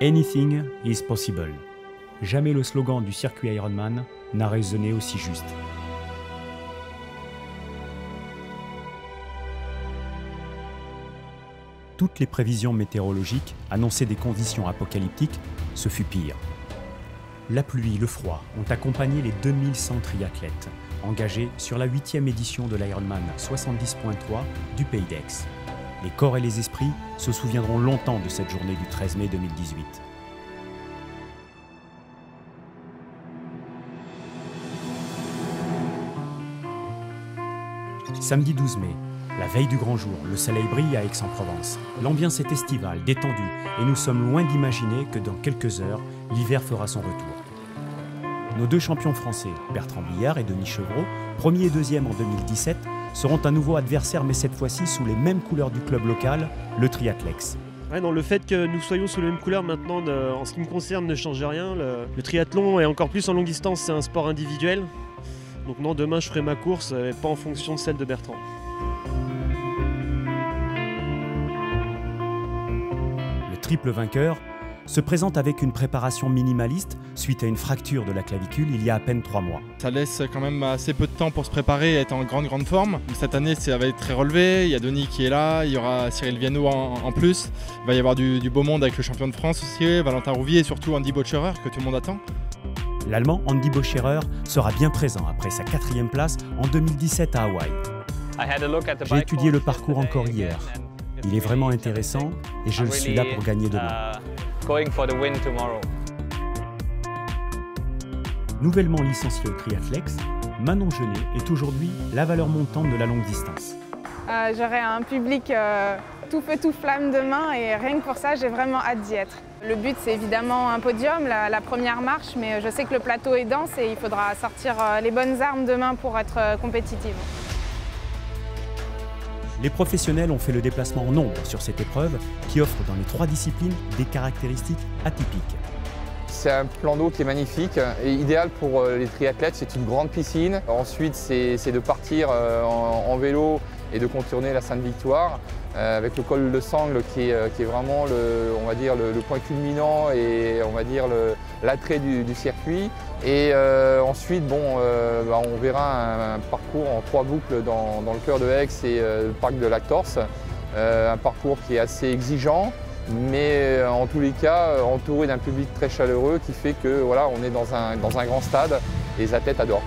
Anything is possible. Jamais le slogan du circuit Ironman n'a résonné aussi juste. Toutes les prévisions météorologiques annonçaient des conditions apocalyptiques, ce fut pire. La pluie, le froid ont accompagné les 2100 triathlètes engagés sur la 8e édition de l'Ironman 70.3 du Pays d'Aix. Les corps et les esprits se souviendront longtemps de cette journée du 13 mai 2018. Samedi 12 mai, la veille du grand jour, le soleil brille à Aix-en-Provence. L'ambiance est estivale, détendue, et nous sommes loin d'imaginer que dans quelques heures, l'hiver fera son retour. Nos deux champions français, Bertrand Billard et Denis Chevreau, premier et deuxième en 2017, seront à nouveau adversaires, mais cette fois-ci sous les mêmes couleurs du club local, le Triathlex. Ouais, non, le fait que nous soyons sous les mêmes couleurs maintenant, en ce qui me concerne, ne change rien. Le triathlon, et encore plus en longue distance, c'est un sport individuel. Donc non, demain je ferai ma course, pas en fonction de celle de Bertrand. Le triple vainqueur se présente avec une préparation minimaliste suite à une fracture de la clavicule il y a à peine 3 mois. Ça laisse quand même assez peu de temps pour se préparer et être en grande forme. Cette année, ça va être très relevé. Il y a Denis qui est là, il y aura Cyril Viennot en plus. Il va y avoir du beau monde avec le champion de France aussi, Valentin Rouvier et surtout Andy Bocherer que tout le monde attend. L'Allemand Andy Bocherer sera bien présent après sa 4e place en 2017 à Hawaï. J'ai étudié le parcours encore hier. Il est vraiment intéressant et je suis là pour gagner demain. Nouvellement licenciée au Triathlex, Manon Genet est aujourd'hui la valeur montante de la longue distance. J'aurai un public tout feu tout flamme demain et rien que pour ça, j'ai vraiment hâte d'y être. Le but, c'est évidemment un podium, la première marche, mais je sais que le plateau est dense et il faudra sortir les bonnes armes demain pour être compétitive. Les professionnels ont fait le déplacement en nombre sur cette épreuve qui offre dans les 3 disciplines des caractéristiques atypiques. C'est un plan d'eau qui est magnifique et idéal pour les triathlètes. C'est une grande piscine. Ensuite, c'est de partir en vélo et de contourner la Sainte-Victoire avec le col de Sangle qui est vraiment le point culminant et l'attrait du circuit. Et ensuite, on verra un parcours en 3 boucles dans le cœur de Aix et le parc de Lactorce. Un parcours qui est assez exigeant, mais en tous les cas entouré d'un public très chaleureux qui fait que voilà, on est dans un grand stade et les athlètes adorent.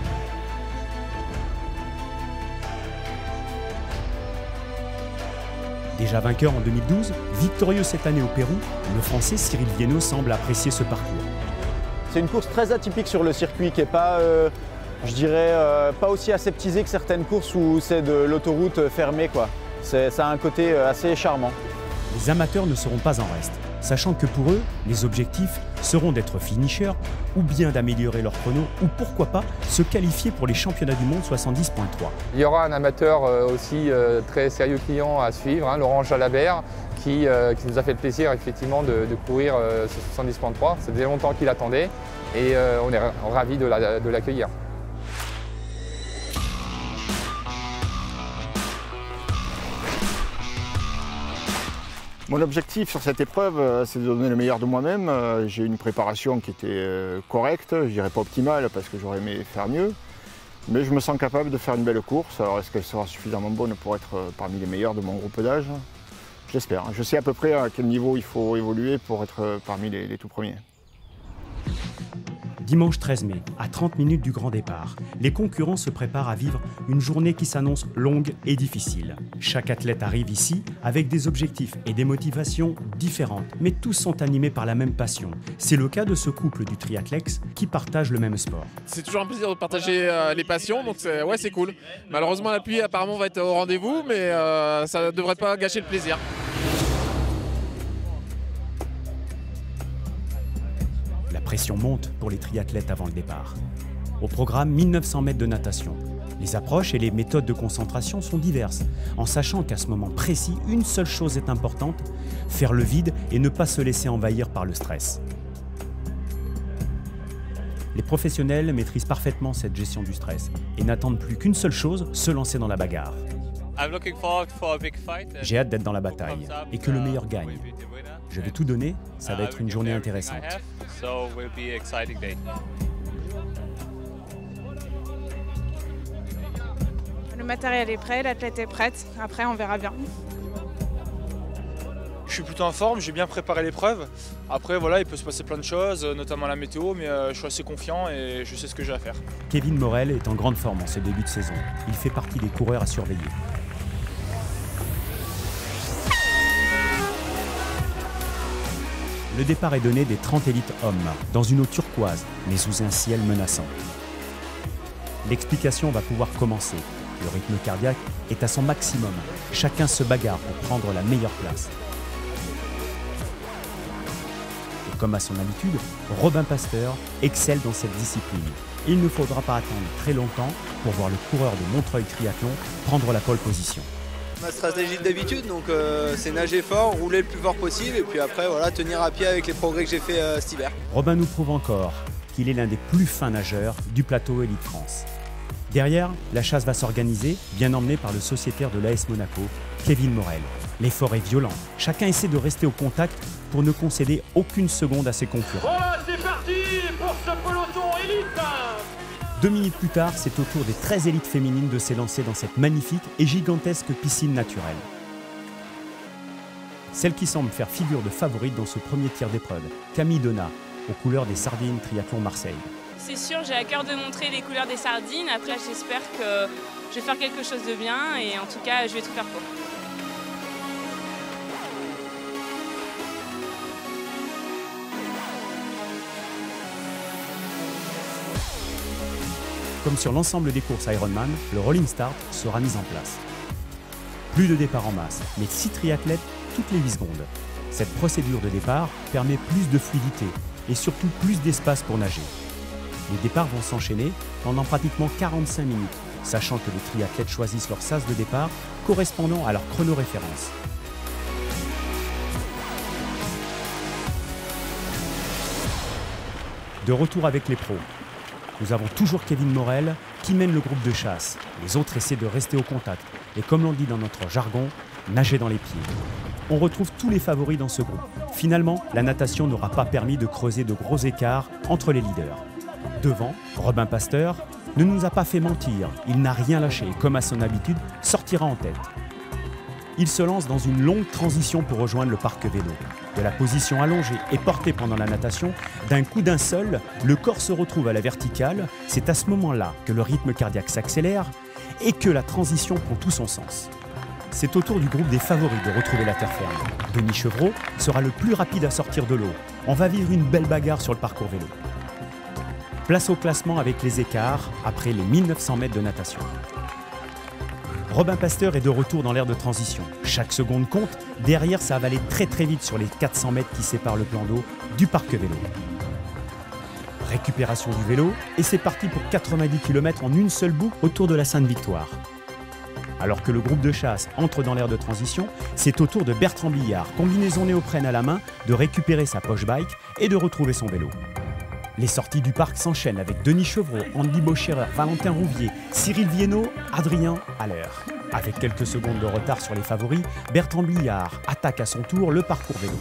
Déjà vainqueur en 2012, victorieux cette année au Pérou, le Français Cyril Viennot semble apprécier ce parcours. C'est une course très atypique sur le circuit qui n'est pas, pas aussi aseptisée que certaines courses où c'est de l'autoroute fermée, quoi. Ça a un côté assez charmant. Les amateurs ne seront pas en reste, sachant que pour eux, les objectifs seront d'être finishers ou bien d'améliorer leur chrono ou pourquoi pas se qualifier pour les championnats du monde 70.3. Il y aura un amateur aussi très sérieux client à suivre, Laurent Jalabert, qui nous a fait le plaisir effectivement de courir ce 70.3. Ça faisait longtemps qu'il attendait et on est ravis de l'accueillir. Mon objectif sur cette épreuve, c'est de donner le meilleur de moi-même. J'ai une préparation qui était correcte, je dirais pas optimale parce que j'aurais aimé faire mieux. Mais je me sens capable de faire une belle course. Alors est-ce qu'elle sera suffisamment bonne pour être parmi les meilleurs de mon groupe d'âge? J'espère. Je sais à peu près à quel niveau il faut évoluer pour être parmi les tout premiers. Dimanche 13 mai, à 30 minutes du grand départ, les concurrents se préparent à vivre une journée qui s'annonce longue et difficile. Chaque athlète arrive ici avec des objectifs et des motivations différentes, mais tous sont animés par la même passion. C'est le cas de ce couple du Triathlex qui partage le même sport. C'est toujours un plaisir de partager les passions, donc c'est cool. Malheureusement, la pluie apparemment va être au rendez-vous, mais ça ne devrait pas gâcher le plaisir. La pression monte pour les triathlètes avant le départ. Au programme, 1900 mètres de natation. Les approches et les méthodes de concentration sont diverses, en sachant qu'à ce moment précis, une seule chose est importante, faire le vide et ne pas se laisser envahir par le stress. Les professionnels maîtrisent parfaitement cette gestion du stress et n'attendent plus qu'une seule chose, se lancer dans la bagarre. J'ai hâte d'être dans la bataille et que le meilleur gagne. Je vais tout donner, ça va être une journée intéressante. Le matériel est prêt, l'athlète est prête. Après, on verra bien. Je suis plutôt en forme, j'ai bien préparé l'épreuve. Après, voilà, il peut se passer plein de choses, notamment la météo, mais je suis assez confiant et je sais ce que j'ai à faire. Kevin Morel est en grande forme en ce début de saison. Il fait partie des coureurs à surveiller. Le départ est donné des 30 élites hommes, dans une eau turquoise, mais sous un ciel menaçant. L'explication va pouvoir commencer. Le rythme cardiaque est à son maximum. Chacun se bagarre pour prendre la meilleure place. Et comme à son habitude, Robin Pasteur excelle dans cette discipline. Il ne faudra pas attendre très longtemps pour voir le coureur de Montreuil Triathlon prendre la pole position. Ma stratégie d'habitude, donc c'est nager fort, rouler le plus fort possible et puis après voilà, tenir à pied avec les progrès que j'ai fait cet hiver. Robin nous prouve encore qu'il est l'un des plus fins nageurs du plateau Élite France. Derrière, la chasse va s'organiser, bien emmenée par le sociétaire de l'AS Monaco, Kevin Morel. L'effort est violent, chacun essaie de rester au contact pour ne concéder aucune seconde à ses concurrents. Voilà, c'est parti pour ce peloton Élite. 2 minutes plus tard, c'est au tour des 13 élites féminines de s'élancer dans cette magnifique et gigantesque piscine naturelle. Celle qui semble faire figure de favorite dans ce premier tir d'épreuve, Camille Donat, aux couleurs des Sardines Triathlon Marseille. C'est sûr, j'ai à cœur de montrer les couleurs des Sardines. Après, j'espère que je vais faire quelque chose de bien et en tout cas, je vais tout faire pour. Comme sur l'ensemble des courses Ironman, le Rolling Start sera mis en place. Plus de départ en masse, mais 6 triathlètes toutes les 8 secondes. Cette procédure de départ permet plus de fluidité et surtout plus d'espace pour nager. Les départs vont s'enchaîner pendant pratiquement 45 minutes, sachant que les triathlètes choisissent leur sas de départ correspondant à leur chrono-référence. De retour avec les pros. Nous avons toujours Kevin Morel qui mène le groupe de chasse. Les autres essaient de rester au contact et comme l'on dit dans notre jargon, nager dans les pieds. On retrouve tous les favoris dans ce groupe. Finalement, la natation n'aura pas permis de creuser de gros écarts entre les leaders. Devant, Robin Pasteur ne nous a pas fait mentir. Il n'a rien lâché et comme à son habitude, sortira en tête. Il se lance dans une longue transition pour rejoindre le parc vélo. De la position allongée et portée pendant la natation, d'un coup d'un seul, le corps se retrouve à la verticale. C'est à ce moment-là que le rythme cardiaque s'accélère et que la transition prend tout son sens. C'est au tour du groupe des favoris de retrouver la terre ferme. Denis Chevreau sera le plus rapide à sortir de l'eau. On va vivre une belle bagarre sur le parcours vélo. Place au classement avec les écarts après les 1900 mètres de natation. Robin Pasteur est de retour dans l'aire de transition. Chaque seconde compte, derrière ça va aller très vite sur les 400 mètres qui séparent le plan d'eau du parc vélo. Récupération du vélo et c'est parti pour 90 km en une seule boucle autour de la Sainte-Victoire. Alors que le groupe de chasse entre dans l'aire de transition, c'est au tour de Bertrand Billard, combinaison néoprène à la main, de récupérer sa poche bike et de retrouver son vélo. Les sorties du parc s'enchaînent avec Denis Chevreau, Andy Boscherer, Valentin Rouvier, Cyril Viennot, Adrien Haller. Avec quelques secondes de retard sur les favoris, Bertrand Billard attaque à son tour le parcours vélo.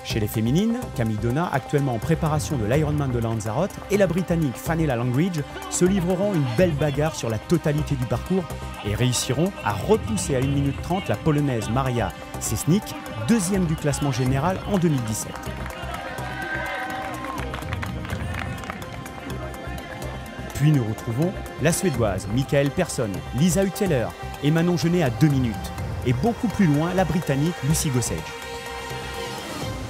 Chez les féminines, Camille Donat, actuellement en préparation de l'Ironman de Lanzarote, et la Britannique Fenella Langridge se livreront une belle bagarre sur la totalité du parcours et réussiront à repousser à 1 minute 30 la Polonaise Maria Sesnik, deuxième du classement général en 2017. Puis nous retrouvons la Suédoise Mikael Persson, Lisa Huteler et Manon Genet à 2 minutes. Et beaucoup plus loin, la Britannique Lucy Gossage.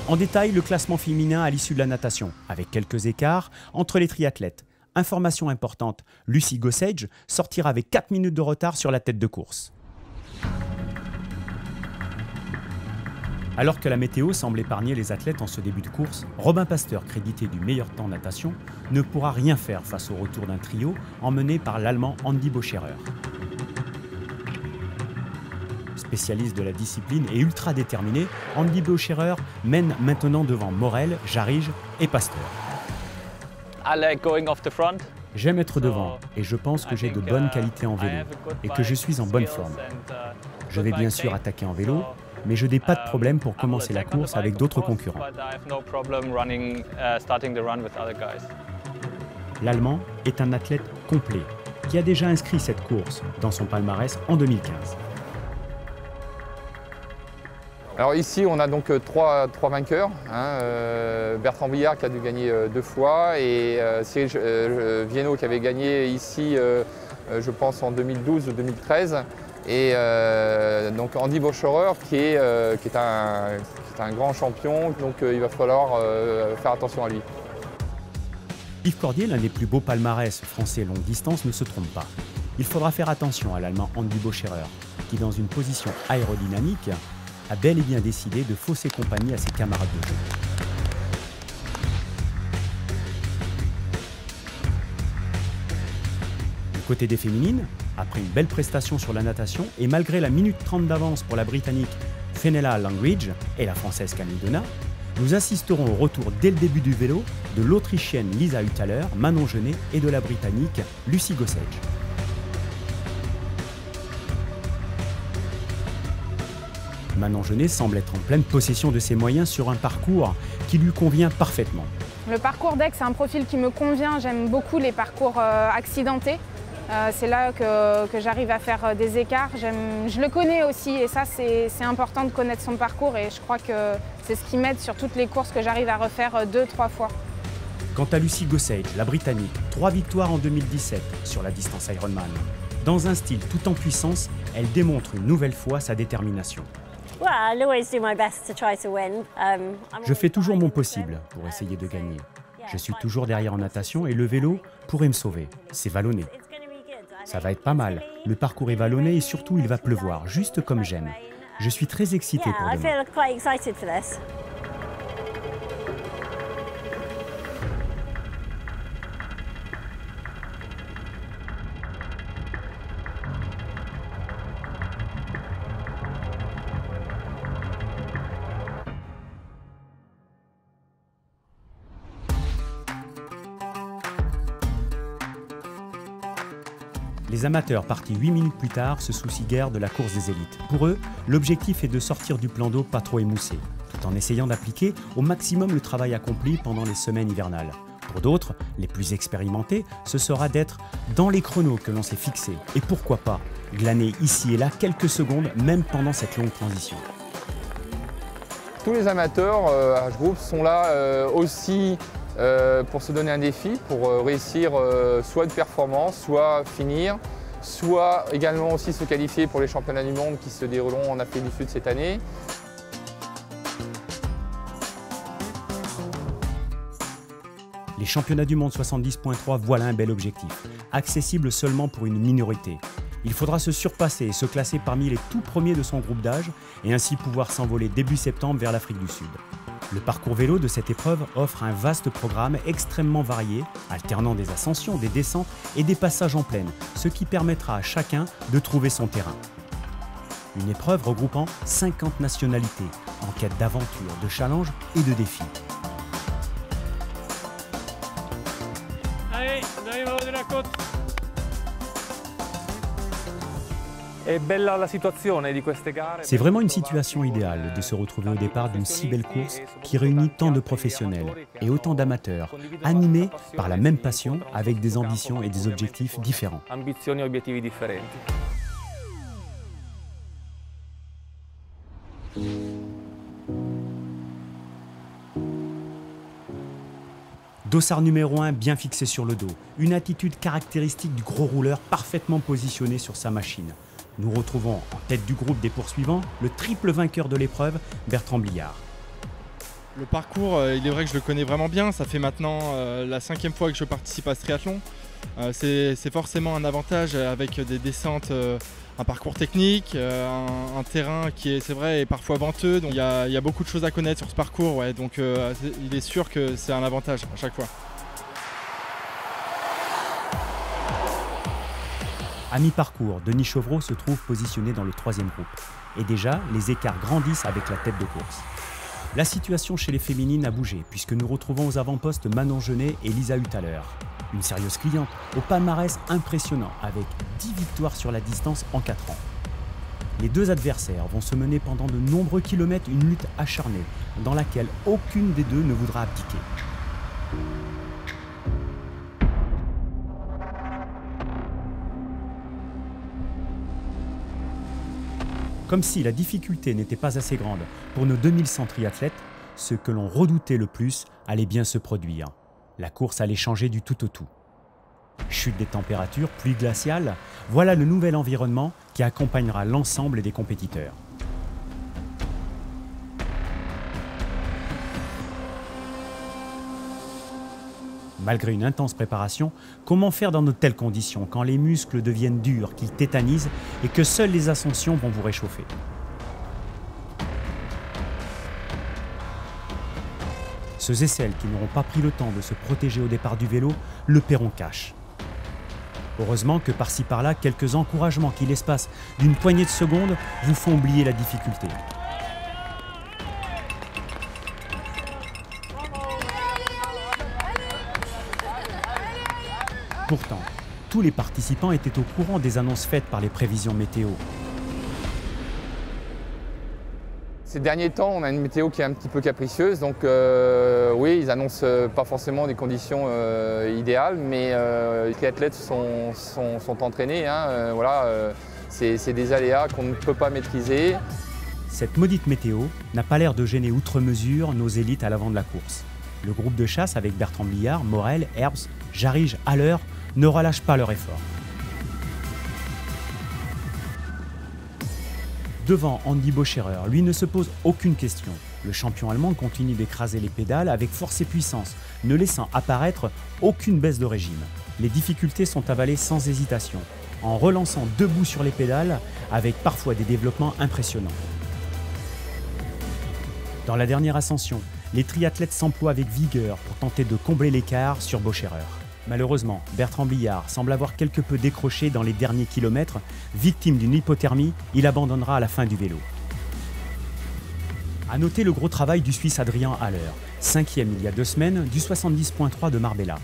En détail, le classement féminin à l'issue de la natation, avec quelques écarts entre les triathlètes. Information importante, Lucy Gossage sortira avec 4 minutes de retard sur la tête de course. Alors que la météo semble épargner les athlètes en ce début de course, Robin Pasteur, crédité du meilleur temps natation, ne pourra rien faire face au retour d'un trio emmené par l'Allemand Andy Boscherer. Spécialiste de la discipline et ultra déterminé, Andy Boscherer mène maintenant devant Morel, Jarige et Pasteur. J'aime être devant et je pense que j'ai de bonnes qualités en vélo et que je suis en bonne forme. Je vais bien sûr attaquer en vélo, mais je n'ai pas de problème pour commencer la course avec d'autres concurrents. L'Allemand est un athlète complet, qui a déjà inscrit cette course dans son palmarès en 2015. Alors ici, on a donc trois vainqueurs. Bertrand Bliard qui a dû gagner 2 fois et Cyril Viennot qui avait gagné ici, je pense, en 2012 ou 2013. Et donc Andy Boscherer qui est un grand champion, donc il va falloir faire attention à lui. Yves Cordier, l'un des plus beaux palmarès français longue distance, ne se trompe pas. Il faudra faire attention à l'Allemand Andy Boscherer, qui dans une position aérodynamique a bel et bien décidé de fausser compagnie à ses camarades de jeu. Du côté des féminines, après une belle prestation sur la natation et malgré la minute 30 d'avance pour la Britannique Fenella Langridge et la Française Camille Donat, nous assisterons au retour dès le début du vélo de l'Autrichienne Lisa Hüthaler, Manon Genet et de la Britannique Lucy Gossage. Manon Genet semble être en pleine possession de ses moyens sur un parcours qui lui convient parfaitement. Le parcours d'Aix, c'est un profil qui me convient. J'aime beaucoup les parcours accidentés. C'est là que j'arrive à faire des écarts. Je le connais aussi et ça, c'est important de connaître son parcours et je crois que c'est ce qui m'aide sur toutes les courses que j'arrive à refaire 2-3 fois. Quant à Lucy Gossage, la Britannique, 3 victoires en 2017 sur la distance Ironman. Dans un style tout en puissance, elle démontre une nouvelle fois sa détermination. Je fais toujours mon possible pour essayer de gagner. Je suis toujours derrière en natation et le vélo pourrait me sauver. C'est vallonné. Ça va être pas mal. Le parcours est vallonné et surtout il va pleuvoir, juste comme j'aime. Je suis très excitée pour demain. Les amateurs partis 8 minutes plus tard se soucient guère de la course des élites. Pour eux, l'objectif est de sortir du plan d'eau pas trop émoussé, tout en essayant d'appliquer au maximum le travail accompli pendant les semaines hivernales. Pour d'autres, les plus expérimentés, ce sera d'être dans les chronos que l'on s'est fixés. Et pourquoi pas glaner ici et là quelques secondes, même pendant cette longue transition. Tous les amateurs âge groupe sont là aussi pour se donner un défi, pour réussir soit une performance, soit finir, soit également aussi se qualifier pour les championnats du monde qui se dérouleront en Afrique du Sud cette année. Les championnats du monde 70.3, voilà un bel objectif, accessible seulement pour une minorité. Il faudra se surpasser et se classer parmi les tout premiers de son groupe d'âge et ainsi pouvoir s'envoler début septembre vers l'Afrique du Sud. Le parcours vélo de cette épreuve offre un vaste programme extrêmement varié, alternant des ascensions, des descentes et des passages en plaine, ce qui permettra à chacun de trouver son terrain. Une épreuve regroupant 50 nationalités, en quête d'aventure, de challenge et de défis. Allez, on arrive en haut de la côte. C'est vraiment une situation idéale de se retrouver au départ d'une si belle course qui réunit tant de professionnels et autant d'amateurs, animés par la même passion avec des ambitions et des objectifs différents. Dossard numéro 1 bien fixé sur le dos, une attitude caractéristique du gros rouleur parfaitement positionné sur sa machine. Nous retrouvons en tête du groupe des poursuivants le triple vainqueur de l'épreuve, Bertrand Bliard. Le parcours, il est vrai que je le connais vraiment bien. Ça fait maintenant la 5e fois que je participe à ce triathlon. C'est forcément un avantage avec des descentes, un parcours technique, un terrain qui est, c'est vrai, est parfois venteux. Donc il y a beaucoup de choses à connaître sur ce parcours. Ouais, donc il est sûr que c'est un avantage à chaque fois. À mi-parcours, Denis Chevreau se trouve positionné dans le 3e groupe. Et déjà, les écarts grandissent avec la tête de course. La situation chez les féminines a bougé, puisque nous retrouvons aux avant-postes Manon Genet et Lisa Hüthaler. Une sérieuse cliente, au palmarès impressionnant, avec 10 victoires sur la distance en 4 ans. Les deux adversaires vont se mener pendant de nombreux kilomètres une lutte acharnée, dans laquelle aucune des deux ne voudra abdiquer. Comme si la difficulté n'était pas assez grande pour nos 2100 triathlètes, ce que l'on redoutait le plus allait bien se produire. La course allait changer du tout au tout. Chute des températures, pluie glaciale, voilà le nouvel environnement qui accompagnera l'ensemble des compétiteurs. Malgré une intense préparation, comment faire dans de telles conditions quand les muscles deviennent durs, qu'ils tétanisent et que seules les ascensions vont vous réchauffer? Ceux et celles qui n'auront pas pris le temps de se protéger au départ du vélo le paieront cash. Heureusement que par-ci par-là, quelques encouragements qui, l'espace d'une poignée de secondes, vous font oublier la difficulté. Pourtant, tous les participants étaient au courant des annonces faites par les prévisions météo. Ces derniers temps, on a une météo qui est un petit peu capricieuse, donc oui, ils annoncent pas forcément des conditions idéales, mais les triathlètes sont entraînés. Hein, voilà, c'est des aléas qu'on ne peut pas maîtriser. Cette maudite météo n'a pas l'air de gêner outre mesure nos élites à l'avant de la course. Le groupe de chasse avec Bertrand Bliard, Morel, Herbst, Jarige, Haller ne relâchent pas leur effort. Devant Andy Boscherer, lui ne se pose aucune question. Le champion allemand continue d'écraser les pédales avec force et puissance, ne laissant apparaître aucune baisse de régime. Les difficultés sont avalées sans hésitation, en relançant debout sur les pédales avec parfois des développements impressionnants. Dans la dernière ascension, les triathlètes s'emploient avec vigueur pour tenter de combler l'écart sur Boscherer. Malheureusement, Bertrand Bliard semble avoir quelque peu décroché dans les derniers kilomètres. Victime d'une hypothermie, il abandonnera à la fin du vélo. A noter le gros travail du Suisse Adrian Haller, 5e il y a 2 semaines du 70.3 de Marbella.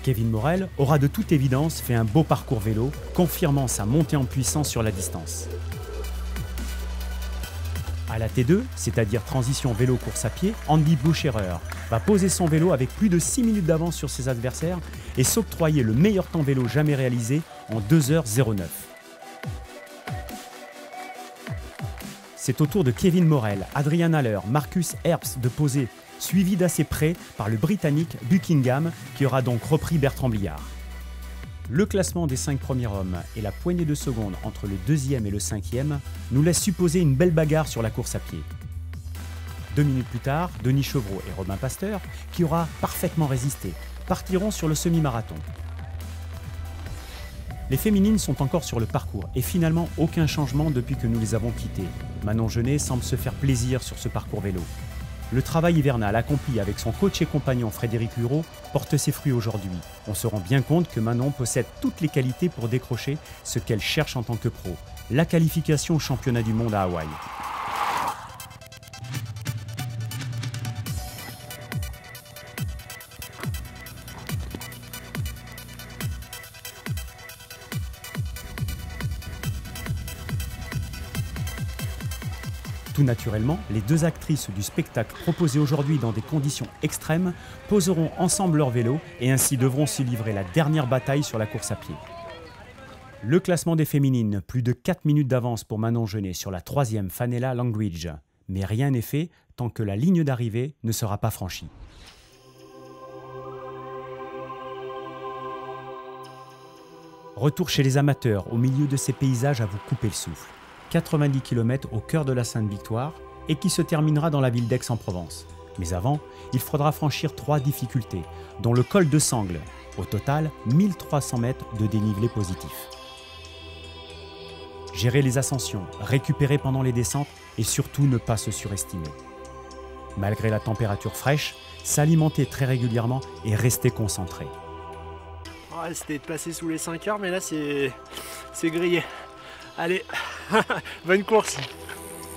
Kevin Morel aura de toute évidence fait un beau parcours vélo, confirmant sa montée en puissance sur la distance. À la T2, c'est-à-dire transition vélo-course à pied, Andy Boscherer va poser son vélo avec plus de 6 minutes d'avance sur ses adversaires et s'octroyer le meilleur temps vélo jamais réalisé en 2h09. C'est au tour de Kevin Morel, Adrian Haller, Marcus Herbst de poser, suivi d'assez près par le Britannique Buckingham qui aura donc repris Bertrand Bliard. Le classement des 5 premiers hommes et la poignée de secondes entre le 2e et le 5e nous laissent supposer une belle bagarre sur la course à pied. 2 minutes plus tard, Denis Chevreau et Robin Pasteur, qui aura parfaitement résisté, partiront sur le semi-marathon. Les féminines sont encore sur le parcours et finalement aucun changement depuis que nous les avons quittées. Manon Genet semble se faire plaisir sur ce parcours vélo. Le travail hivernal accompli avec son coach et compagnon Frédéric Hureau porte ses fruits aujourd'hui. On se rend bien compte que Manon possède toutes les qualités pour décrocher ce qu'elle cherche en tant que pro, la qualification au championnat du monde à Hawaï. Tout naturellement, les deux actrices du spectacle proposé aujourd'hui dans des conditions extrêmes poseront ensemble leur vélo et ainsi devront se livrer la dernière bataille sur la course à pied. Le classement des féminines, plus de 4 minutes d'avance pour Manon Genet sur la 3e Fanella Langridge. Mais rien n'est fait tant que la ligne d'arrivée ne sera pas franchie. Retour chez les amateurs, au milieu de ces paysages à vous couper le souffle. 90 km au cœur de la Sainte-Victoire et qui se terminera dans la ville d'Aix-en-Provence. Mais avant, il faudra franchir 3 difficultés, dont le col de Sangle. Au total, 1300 mètres de dénivelé positif. Gérer les ascensions, récupérer pendant les descentes et surtout ne pas se surestimer. Malgré la température fraîche, s'alimenter très régulièrement et rester concentré. Ouais, c'était de passer sous les 5 heures, mais là c'est grillé. Allez, bonne course!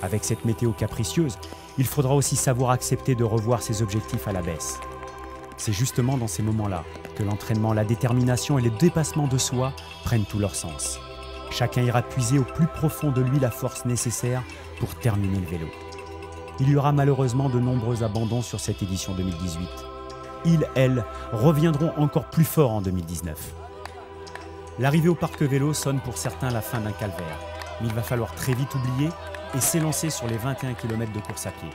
Avec cette météo capricieuse, il faudra aussi savoir accepter de revoir ses objectifs à la baisse. C'est justement dans ces moments-là que l'entraînement, la détermination et le dépassement de soi prennent tout leur sens. Chacun ira puiser au plus profond de lui la force nécessaire pour terminer le vélo. Il y aura malheureusement de nombreux abandons sur cette édition 2018. Ils, elles, reviendront encore plus fort en 2019. L'arrivée au parc vélo sonne pour certains la fin d'un calvaire, mais il va falloir très vite oublier et s'élancer sur les 21 km de course à pied.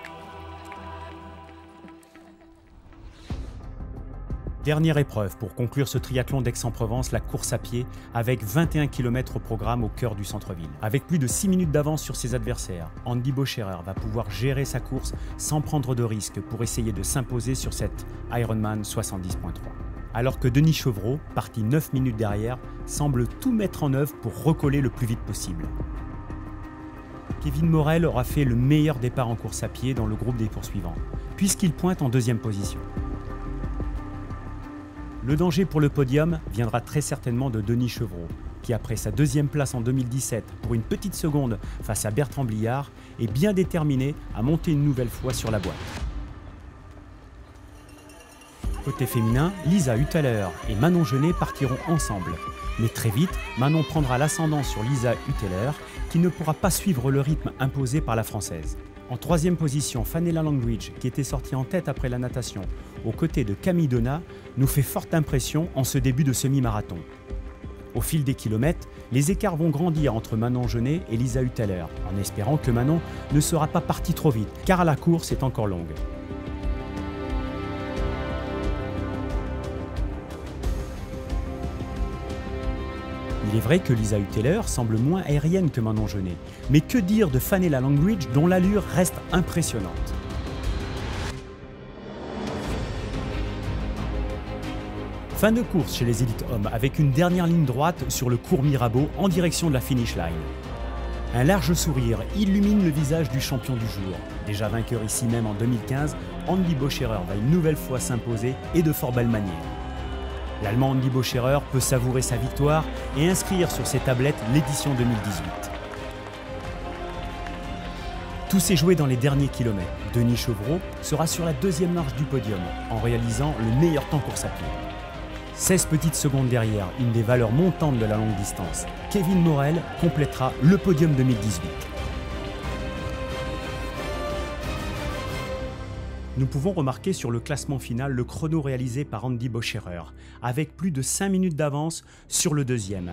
Dernière épreuve pour conclure ce triathlon d'Aix-en-Provence, la course à pied, avec 21 km au programme au cœur du centre-ville. Avec plus de 6 minutes d'avance sur ses adversaires, Andy Boscherer va pouvoir gérer sa course sans prendre de risques pour essayer de s'imposer sur cette Ironman 70.3. Alors que Denis Chevreau, parti 9 minutes derrière, semble tout mettre en œuvre pour recoller le plus vite possible. Kevin Morel aura fait le meilleur départ en course à pied dans le groupe des poursuivants, puisqu'il pointe en deuxième position. Le danger pour le podium viendra très certainement de Denis Chevreau, qui après sa deuxième place en 2017 pour une petite seconde face à Bertrand Bliard, est bien déterminé à monter une nouvelle fois sur la boîte. Côté féminin, Lisa Hutthaler et Manon Genet partiront ensemble. Mais très vite, Manon prendra l'ascendant sur Lisa Hutthaler, qui ne pourra pas suivre le rythme imposé par la Française. En troisième position, Fanela Langridge, qui était sortie en tête après la natation, aux côtés de Camille Donat, nous fait forte impression en ce début de semi-marathon. Au fil des kilomètres, les écarts vont grandir entre Manon Genet et Lisa Hutthaler, en espérant que Manon ne sera pas partie trop vite, car la course est encore longue. Il est vrai que Lisa Hutthaler semble moins aérienne que Manon Genet, mais que dire de Fanela Langridge dont l'allure reste impressionnante. Fin de course chez les élites hommes avec une dernière ligne droite sur le cours Mirabeau en direction de la finish line. Un large sourire illumine le visage du champion du jour. Déjà vainqueur ici même en 2015, Andy Boscherer va une nouvelle fois s'imposer et de fort belle manière. L'Allemand Andy Boscherer peut savourer sa victoire et inscrire sur ses tablettes l'édition 2018. Tout s'est joué dans les derniers kilomètres. Denis Chevreau sera sur la deuxième marche du podium en réalisant le meilleur temps course à pied. 16 petites secondes derrière, une des valeurs montantes de la longue distance. Kevin Morel complétera le podium 2018. Nous pouvons remarquer sur le classement final le chrono réalisé par Andy Boscherer, avec plus de 5 minutes d'avance sur le deuxième.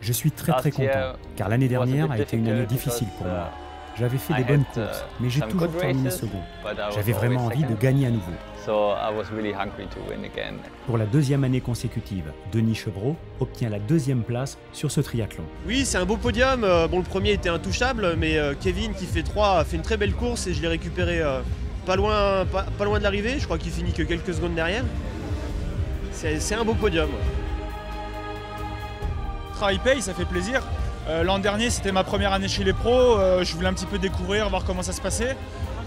Je suis très content, car l'année dernière a été une année difficile pour moi. J'avais fait des bonnes courses, mais j'ai toujours terminé second. J'avais vraiment envie de gagner à nouveau. Pour la deuxième année consécutive, Denis Chevreau obtient la deuxième place sur ce triathlon. Oui, c'est un beau podium. Bon, le premier était intouchable, mais Kevin qui fait 3 a fait une très belle course et je l'ai récupéré pas loin de l'arrivée. Je crois qu'il finit que quelques secondes derrière. C'est un beau podium. Le travail paye, ça fait plaisir. L'an dernier, c'était ma première année chez les pros. Je voulais un petit peu découvrir, voir comment ça se passait.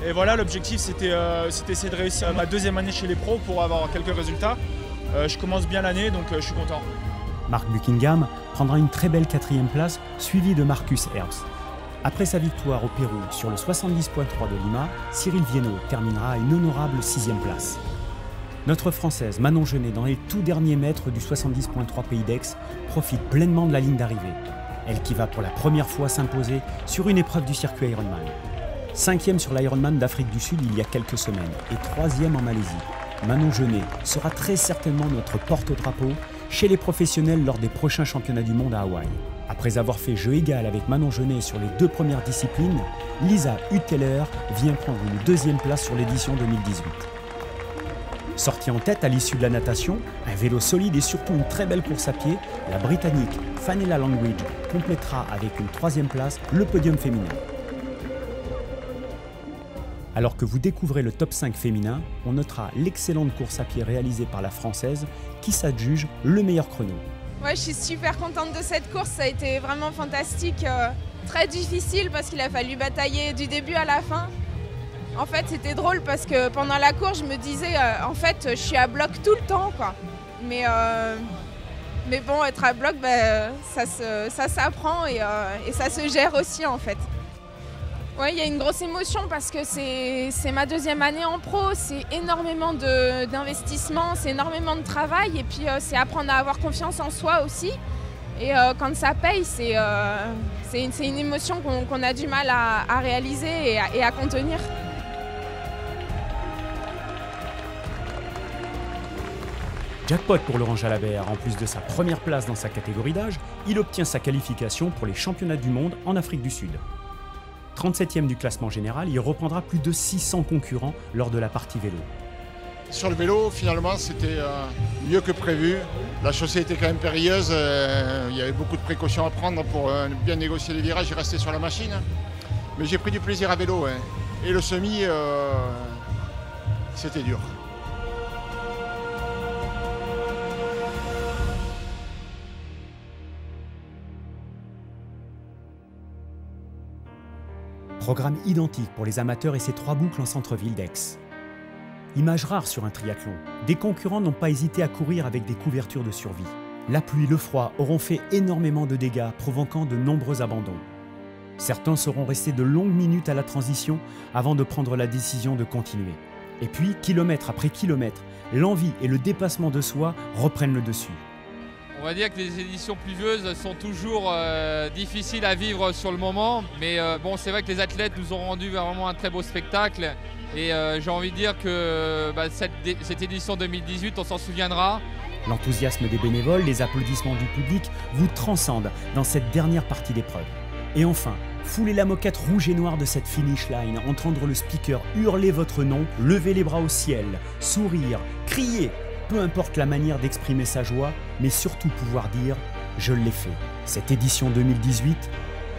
Et voilà, l'objectif, c'était essayer de réussir ma deuxième année chez les pros pour avoir quelques résultats. Je commence bien l'année, donc je suis content. Mark Buckingham prendra une très belle 4e place, suivi de Marcus Herbst. Après sa victoire au Pérou sur le 70.3 de Lima, Cyril Viennot terminera à une honorable 6e place. Notre Française Manon Genet, dans les tout derniers mètres du 70.3 Pays d'Aix, profite pleinement de la ligne d'arrivée. Elle qui va pour la première fois s'imposer sur une épreuve du circuit Ironman. 5e sur l'Ironman d'Afrique du Sud il y a quelques semaines et 3e en Malaisie. Manon Genet sera très certainement notre porte-drapeau chez les professionnels lors des prochains championnats du monde à Hawaï. Après avoir fait jeu égal avec Manon Genet sur les 2 premières disciplines, Lisa Hutthaler vient prendre une 2e place sur l'édition 2018. Sortie en tête à l'issue de la natation, un vélo solide et surtout une très belle course à pied, la Britannique Fanela Langridge complétera avec une 3e place le podium féminin. Alors que vous découvrez le top 5 féminin, on notera l'excellente course à pied réalisée par la Française qui s'adjuge le meilleur chrono. Ouais, je suis super contente de cette course, ça a été vraiment fantastique, très difficile parce qu'il a fallu batailler du début à la fin. En fait, c'était drôle parce que pendant la course, je me disais, en fait, je suis à bloc tout le temps, quoi. Mais bon, être à bloc, ça s'apprend et ça se gère aussi, en fait. Oui, il y a une grosse émotion parce que c'est ma deuxième année en pro, c'est énormément d'investissement, c'est énormément de travail et puis c'est apprendre à avoir confiance en soi aussi. Et quand ça paye, c'est une émotion qu'on a du mal à réaliser et à contenir. Jackpot pour Laurent Jalabert. En plus de sa première place dans sa catégorie d'âge, il obtient sa qualification pour les championnats du monde en Afrique du Sud. 37e du classement général, il reprendra plus de 600 concurrents lors de la partie vélo. Sur le vélo, finalement, c'était mieux que prévu. La chaussée était quand même périlleuse. Il y avait beaucoup de précautions à prendre pour bien négocier les virages et rester sur la machine. Mais j'ai pris du plaisir à vélo. Et le semi, c'était dur. Programme identique pour les amateurs et ses 3 boucles en centre-ville d'Aix. Image rare sur un triathlon, des concurrents n'ont pas hésité à courir avec des couvertures de survie. La pluie et le froid auront fait énormément de dégâts, provoquant de nombreux abandons. Certains seront restés de longues minutes à la transition avant de prendre la décision de continuer. Et puis, kilomètre après kilomètre, l'envie et le dépassement de soi reprennent le dessus. On va dire que les éditions pluvieuses sont toujours difficiles à vivre sur le moment, mais bon, c'est vrai que les athlètes nous ont rendu vraiment un très beau spectacle et j'ai envie de dire que cette édition 2018, on s'en souviendra. L'enthousiasme des bénévoles, les applaudissements du public vous transcendent dans cette dernière partie d'épreuve. Et enfin, foulez la moquette rouge et noire de cette finish line, entendre le speaker hurler votre nom, lever les bras au ciel, sourire, crier. Peu importe la manière d'exprimer sa joie, mais surtout pouvoir dire « je l'ai fait ». Cette édition 2018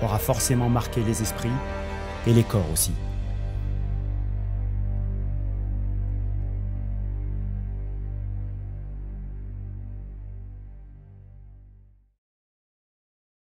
aura forcément marqué les esprits et les corps aussi.